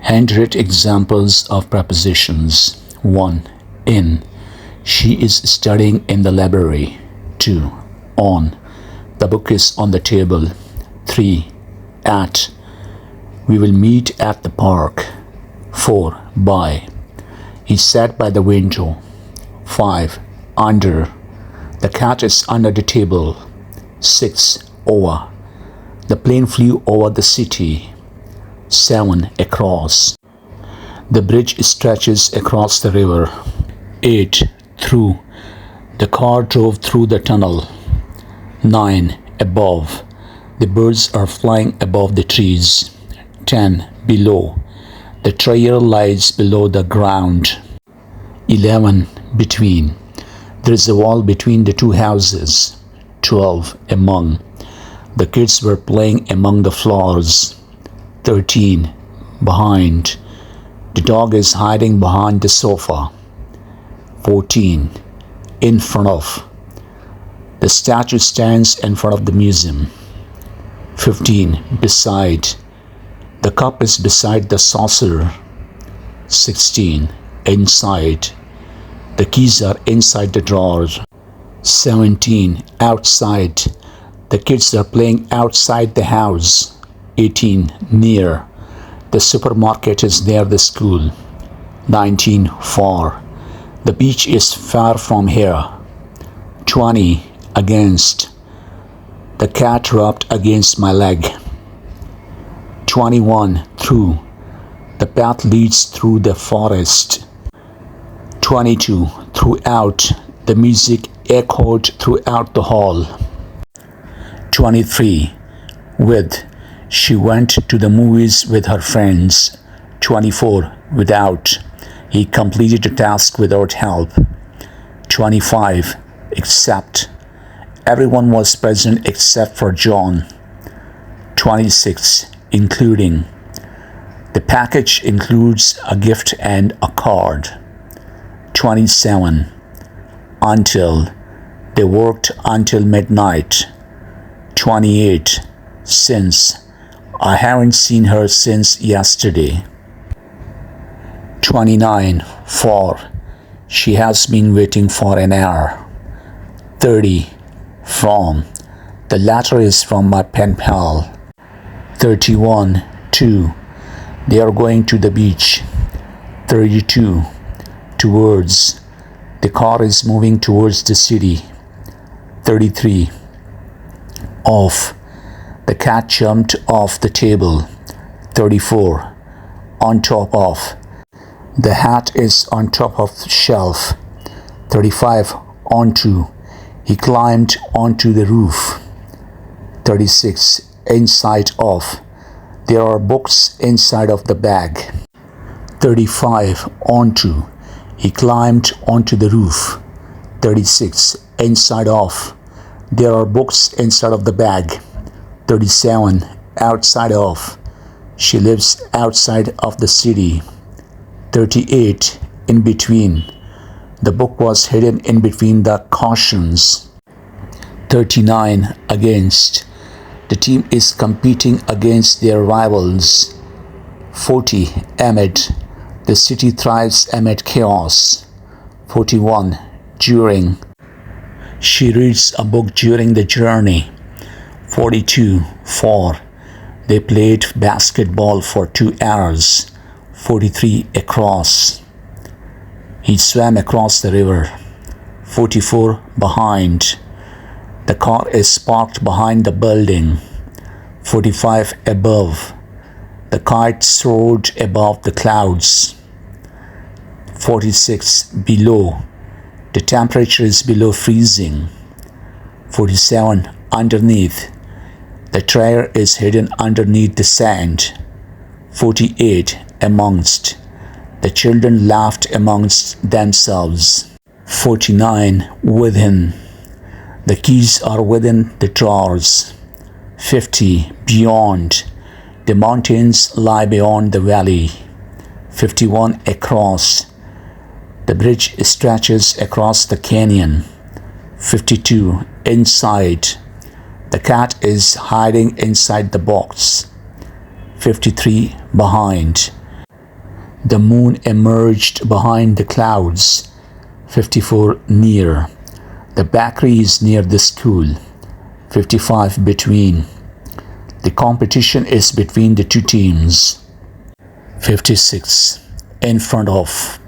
100 examples of prepositions. 1. In. She is studying in the library. 2. On. The book is on the table. 3. At. We will meet at the park. 4. By. He sat by the window. 5. Under. The cat is under the table. 6. Over. The plane flew over the city. 7. Across. The bridge stretches across the river. 8. Through. The car drove through the tunnel. 9. Above. The birds are flying above the trees. 10. Below. The treasure lies below the ground. 11. Between. There is a wall between the two houses. 12. Among. The kids were playing among the flowers. 13. Behind. The dog is hiding behind the sofa. 14. In front of. The statue stands in front of the museum. 15. Beside. The cup is beside the saucer. 16. Inside. The keys are inside the drawer. 17. Outside. The kids are playing outside the house. 18. Near. The supermarket is near the school. 19. Far. The beach is far from here. 20. Against. The cat rubbed against my leg. 21. Through. The path leads through the forest. 22. Throughout. The music echoed throughout the hall. 23. With. She went to the movies with her friends. 24. Without. He completed the task without help. 25. Except. Everyone was present except for John. 26. Including. The package includes a gift and a card. 27. Until. They worked until midnight. 28. Since. I haven't seen her since yesterday. 29. For. She has been waiting for an hour. 30. From. The letter is from my pen pal. 31. To. They are going to the beach. 32. Towards. The car is moving towards the city. 33. Off. The cat jumped off the table. 34. On top of. The hat is on top of the shelf. 35. Onto. He climbed onto the roof. 36. Inside of. There are books inside of the bag. 35. Onto. He climbed onto the roof. 36. Inside of. There are books inside of the bag. 37. Outside of. She lives outside of the city. 38. In between. The book was hidden in between the cushions. 39. Against. The team is competing against their rivals. 40. Amid. The city thrives amid chaos. 41. During. She reads a book during the journey. 42. For. They played basketball for 2 hours. 43. Across. He swam across the river. 44. Behind. The car is parked behind the building. 45. Above. The kite soared above the clouds. 46. Below. The temperature is below freezing. 47. Underneath. The treasure is hidden underneath the sand. 48. Amongst. The children laughed amongst themselves. 49. Within. The keys are within the drawers. 50. Beyond. The mountains lie beyond the valley. 51. Across. The bridge stretches across the canyon. 52. Inside. The cat is hiding inside the box. 53. Behind. The moon emerged behind the clouds. 54. Near. The bakery is near the school. 55. Between. The competition is between the two teams. 56. In front of.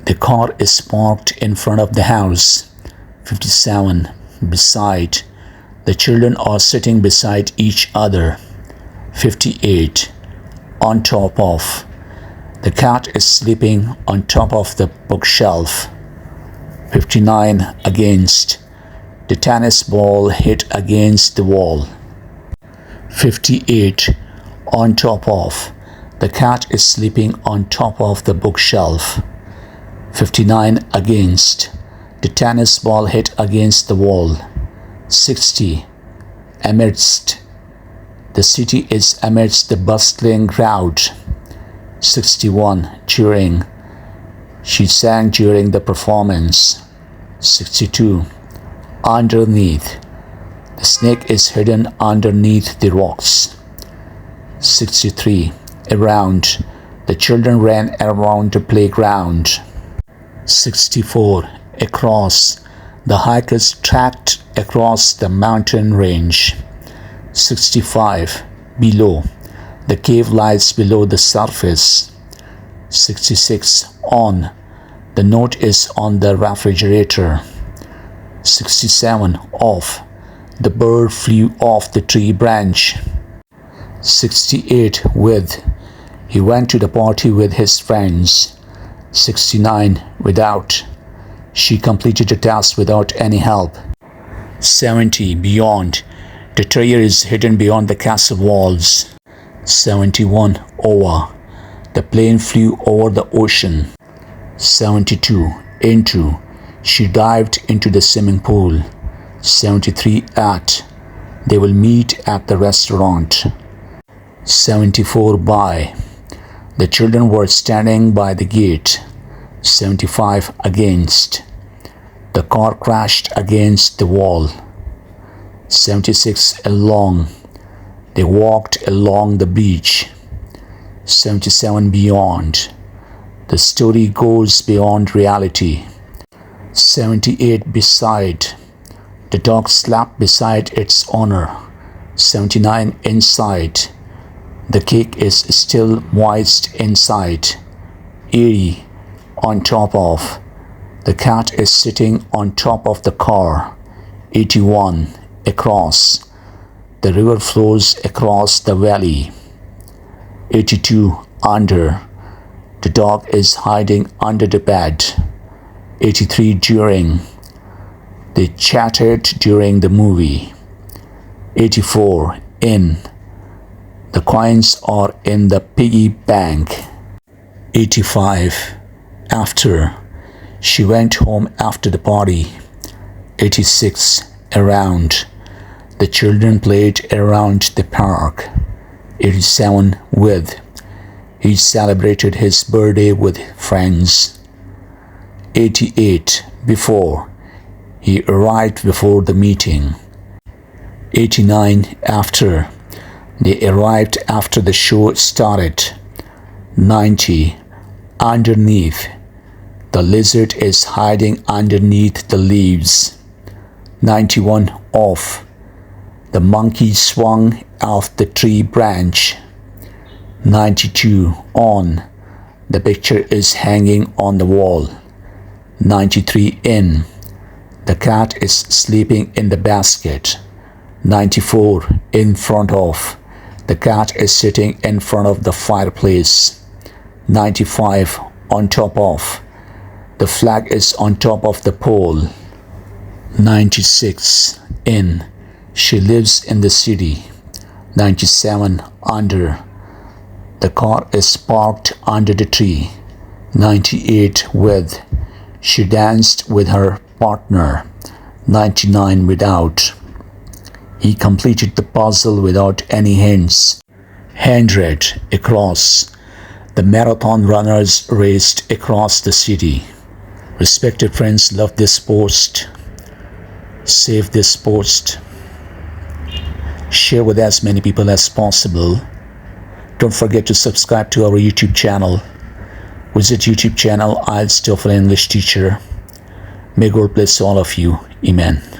The car is parked in front of the house. 57. Beside. The children are sitting beside each other. 58. On top of. The cat is sleeping on top of the bookshelf. 59. Against. The tennis ball hit against the wall. 58. On top of. The cat is sleeping on top of the bookshelf. 59. Against. The tennis ball hit against the wall. 60. Amidst. The city is amidst the bustling crowd. 61. During. She sang during the performance. 62. Underneath. The snake is hidden underneath the rocks. 63. Around. The children ran around the playground. 64. Across. The hikers trekked across the mountain range. 65. Below. The cave lies below the surface. 66. On. The note is on the refrigerator. 67. Off. The bird flew off the tree branch. 68. With. He went to the party with his friends. 69. Without. She completed the task without any help. 70. Beyond. The treasure is hidden beyond the castle walls. 71. Over. The plane flew over the ocean. 72. Into. She dived into the swimming pool. 73. At. They will meet at the restaurant. 74. By. The children were standing by the gate. 75. Against. The car crashed against the wall. 76. Along. They walked along the beach. 77. Beyond. The story goes beyond reality. 78. Beside. The dog slept beside its owner. 79. Inside. The cake is still moist inside. 80. On top of. The cat is sitting on top of the car. 81. Across. The river flows across the valley. 82. Under. The dog is hiding under the bed. 83. During. They chatted during the movie. 84. In. The coins are in the piggy bank. 85. After. She went home after the party. 86. Around. The children played around the park. 87. With. He celebrated his birthday with friends. 88. Before. He arrived before the meeting. 89. After. They arrived after the show started. 90. Underneath. The lizard is hiding underneath the leaves. 91. Off. The monkey swung off the tree branch. 92. On. The picture is hanging on the wall. 93. In. The cat is sleeping in the basket. 94. In front of. The cat is sitting in front of the fireplace. 95. On top of. The flag is on top of the pole. 96. In. She lives in the city. 97. Under. The car is parked under the tree. 98. With. She danced with her partner. 99. Without. He completed the puzzle without any hints. 100. Across. The marathon runners raced across the city. Respected friends, love this post. Save this post. Share with as many people as possible. Don't forget to subscribe to our YouTube channel. Visit YouTube channel IELTS TOEFL English Teacher. May God bless all of you. Amen.